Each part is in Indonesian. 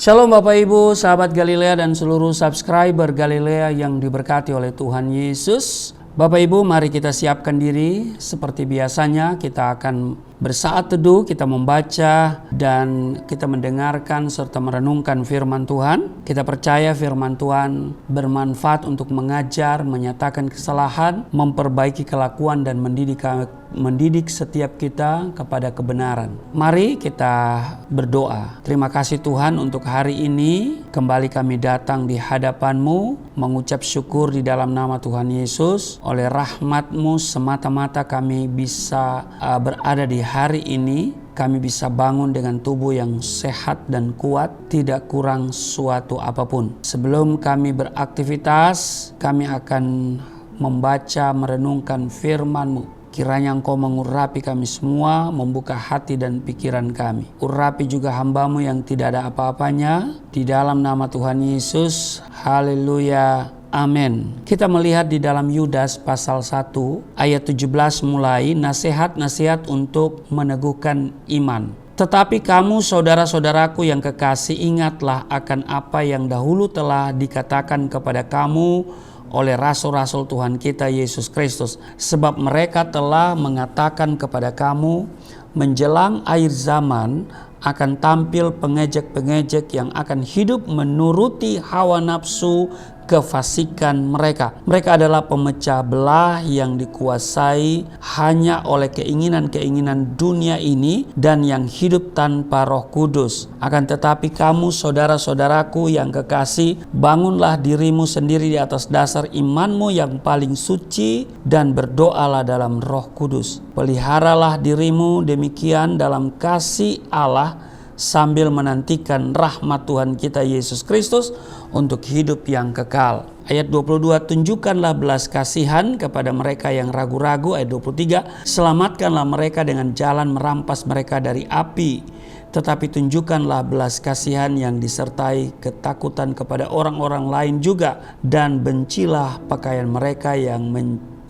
Shalom Bapak Ibu, sahabat Galilea dan seluruh subscriber Galilea yang diberkati oleh Tuhan Yesus. Bapak Ibu, mari kita siapkan diri. Seperti biasanya kita akan bersaat teduh, kita membaca dan kita mendengarkan serta merenungkan firman Tuhan. Kita percaya firman Tuhan bermanfaat untuk mengajar, menyatakan kesalahan, memperbaiki kelakuan dan mendidik setiap kita kepada kebenaran. Mari kita berdoa. Terima kasih Tuhan untuk hari ini. Kembali kami datang di hadapan-Mu, mengucap syukur di dalam nama Tuhan Yesus. Oleh rahmat-Mu semata-mata kami bisa berada di hari ini. Kami bisa bangun dengan tubuh yang sehat dan kuat, tidak kurang suatu apapun. Sebelum kami beraktivitas, kami akan membaca, merenungkan firman-Mu. Kiranya Engkau mengurapi kami semua, membuka hati dan pikiran kami. Urapi juga hamba-Mu yang tidak ada apa-apanya. Di dalam nama Tuhan Yesus, haleluya, amin. Kita melihat di dalam Yudas pasal 1 ayat 17 mulai, nasihat-nasihat untuk meneguhkan iman. Tetapi kamu saudara-saudaraku yang kekasih, ingatlah akan apa yang dahulu telah dikatakan kepada kamu oleh rasul-rasul Tuhan kita Yesus Kristus. Sebab mereka telah mengatakan kepada kamu, menjelang akhir zaman akan tampil pengejek-pengejek yang akan hidup menuruti hawa nafsu kefasikan mereka. Mereka adalah pemecah belah yang dikuasai hanya oleh keinginan-keinginan dunia ini dan yang hidup tanpa Roh Kudus. Akan tetapi kamu saudara-saudaraku yang kekasih, bangunlah dirimu sendiri di atas dasar imanmu yang paling suci dan berdoalah dalam Roh Kudus. Peliharalah dirimu demikian dalam kasih Allah sambil menantikan rahmat Tuhan kita Yesus Kristus untuk hidup yang kekal. Ayat 22, tunjukkanlah belas kasihan kepada mereka yang ragu-ragu. Ayat 23, selamatkanlah mereka dengan jalan merampas mereka dari api. Tetapi tunjukkanlah belas kasihan yang disertai ketakutan kepada orang-orang lain juga. Dan bencilah pakaian mereka yang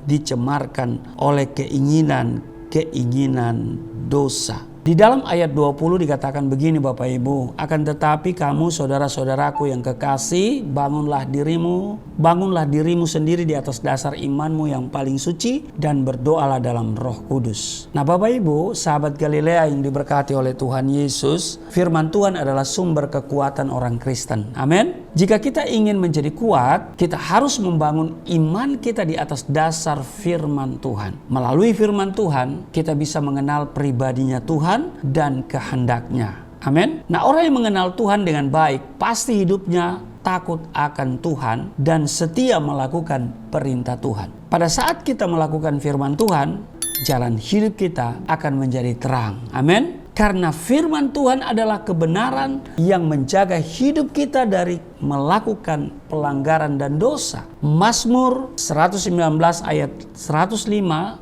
dicemarkan oleh keinginan dosa. Di dalam ayat 20 dikatakan begini Bapak Ibu, akan tetapi kamu saudara-saudaraku yang kekasih, bangunlah dirimu sendiri di atas dasar imanmu yang paling suci dan berdoalah dalam Roh Kudus. Nah Bapak Ibu, sahabat Galilea yang diberkati oleh Tuhan Yesus, firman Tuhan adalah sumber kekuatan orang Kristen. Amin. Jika kita ingin menjadi kuat, kita harus membangun iman kita di atas dasar firman Tuhan. Melalui firman Tuhan, kita bisa mengenal pribadinya Tuhan dan kehendaknya. Amin. Nah, orang yang mengenal Tuhan dengan baik pasti hidupnya takut akan Tuhan dan setia melakukan perintah Tuhan. Pada saat kita melakukan firman Tuhan, jalan hidup kita akan menjadi terang. Amin. Karena firman Tuhan adalah kebenaran yang menjaga hidup kita dari melakukan pelanggaran dan dosa. Mazmur 119 ayat 105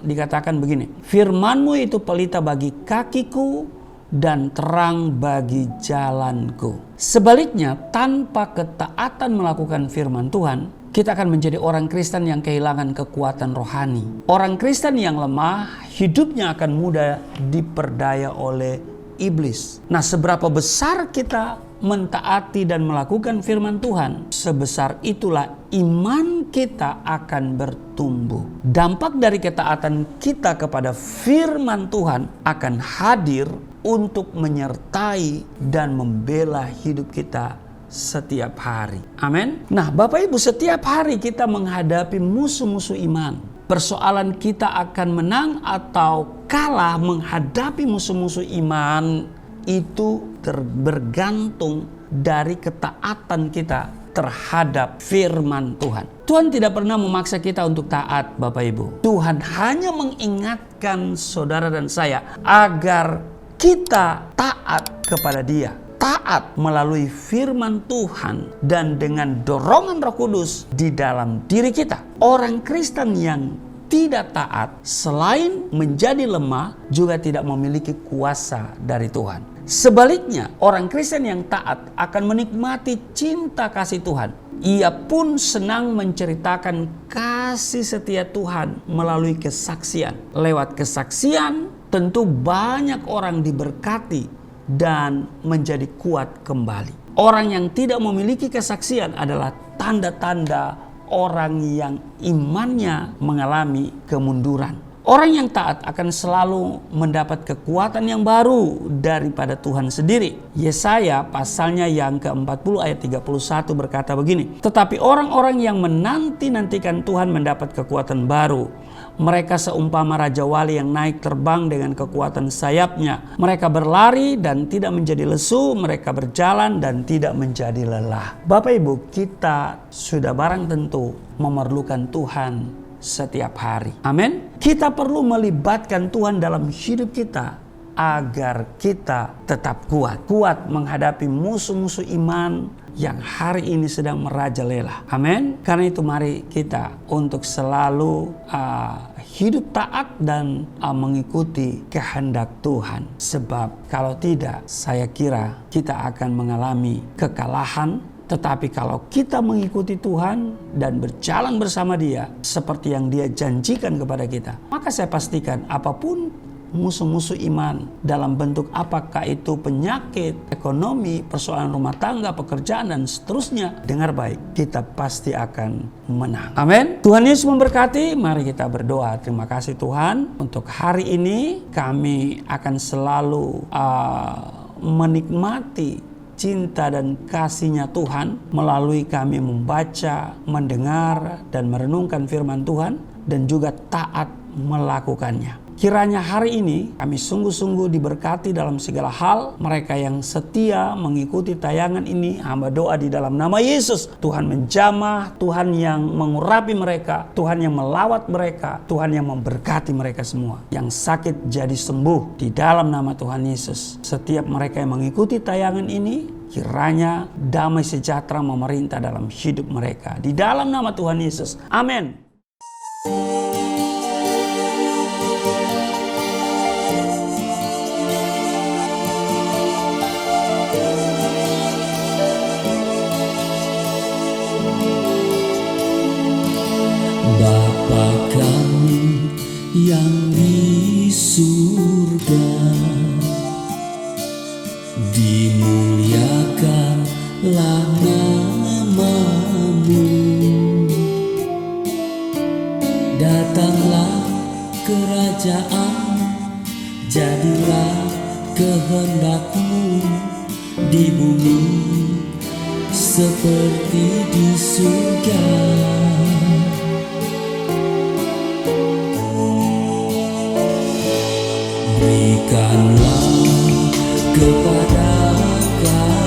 dikatakan begini, firman-Mu itu pelita bagi kakiku dan terang bagi jalanku. Sebaliknya, tanpa ketaatan melakukan firman Tuhan, kita akan menjadi orang Kristen yang kehilangan kekuatan rohani. Orang Kristen yang lemah, hidupnya akan mudah diperdaya oleh iblis. Nah, seberapa besar kita mentaati dan melakukan firman Tuhan, sebesar itulah iman kita akan bertumbuh. Dampak dari ketaatan kita kepada firman Tuhan akan hadir untuk menyertai dan membela hidup kita setiap hari. Amin. Nah, Bapak Ibu, setiap hari kita menghadapi musuh-musuh iman. Persoalan kita akan menang atau kalah menghadapi musuh-musuh iman itu bergantung dari ketaatan kita terhadap firman Tuhan. Tuhan tidak pernah memaksa kita untuk taat, Bapak Ibu. Tuhan hanya mengingatkan saudara dan saya agar kita taat kepada Dia. Taat melalui firman Tuhan dan dengan dorongan Roh Kudus di dalam diri kita. Orang Kristen yang tidak taat selain menjadi lemah juga tidak memiliki kuasa dari Tuhan. Sebaliknya, orang Kristen yang taat akan menikmati cinta kasih Tuhan. Ia pun senang menceritakan kasih setia Tuhan melalui kesaksian. Lewat kesaksian, tentu banyak orang diberkati dan menjadi kuat kembali. Orang yang tidak memiliki kesaksian adalah tanda-tanda orang yang imannya mengalami kemunduran. Orang yang taat akan selalu mendapat kekuatan yang baru daripada Tuhan sendiri. Yesaya pasalnya yang ke-40 ayat 31 berkata begini, tetapi orang-orang yang menanti-nantikan Tuhan mendapat kekuatan baru. Mereka seumpama Raja Wali yang naik terbang dengan kekuatan sayapnya. Mereka berlari dan tidak menjadi lesu, mereka berjalan dan tidak menjadi lelah. Bapak Ibu, kita sudah barang tentu memerlukan Tuhan setiap hari. Amin. Kita perlu melibatkan Tuhan dalam hidup kita agar kita tetap kuat. Kuat menghadapi musuh-musuh iman yang hari ini sedang merajalela. Amin. Karena itu mari kita untuk selalu hidup taat dan mengikuti kehendak Tuhan. Sebab kalau tidak, saya kira kita akan mengalami kekalahan. Tetapi kalau kita mengikuti Tuhan dan berjalan bersama Dia seperti yang Dia janjikan kepada kita, maka saya pastikan apapun musuh-musuh iman dalam bentuk apakah itu penyakit, ekonomi, persoalan rumah tangga, pekerjaan dan seterusnya, dengar baik, kita pasti akan menang. Amin. Tuhan Yesus memberkati. Mari kita berdoa. Terima kasih Tuhan untuk hari ini. Kami akan selalu menikmati cinta dan kasih-Nya Tuhan melalui kami membaca, mendengar dan merenungkan firman Tuhan dan juga taat melakukannya. Kiranya hari ini kami sungguh-sungguh diberkati dalam segala hal. Mereka yang setia mengikuti tayangan ini, hamba doa di dalam nama Yesus. Tuhan menjamah, Tuhan yang mengurapi mereka, Tuhan yang melawat mereka, Tuhan yang memberkati mereka semua. Yang sakit jadi sembuh di dalam nama Tuhan Yesus. Setiap mereka yang mengikuti tayangan ini, kiranya damai sejahtera memerintah dalam hidup mereka. Di dalam nama Tuhan Yesus. Amin. Bapa kami yang di surga, dimuliakanlah nama-Mu. Datanglah kerajaan, jadilah kehendak-Mu di bumi seperti di surga. Berikanlah kepada kami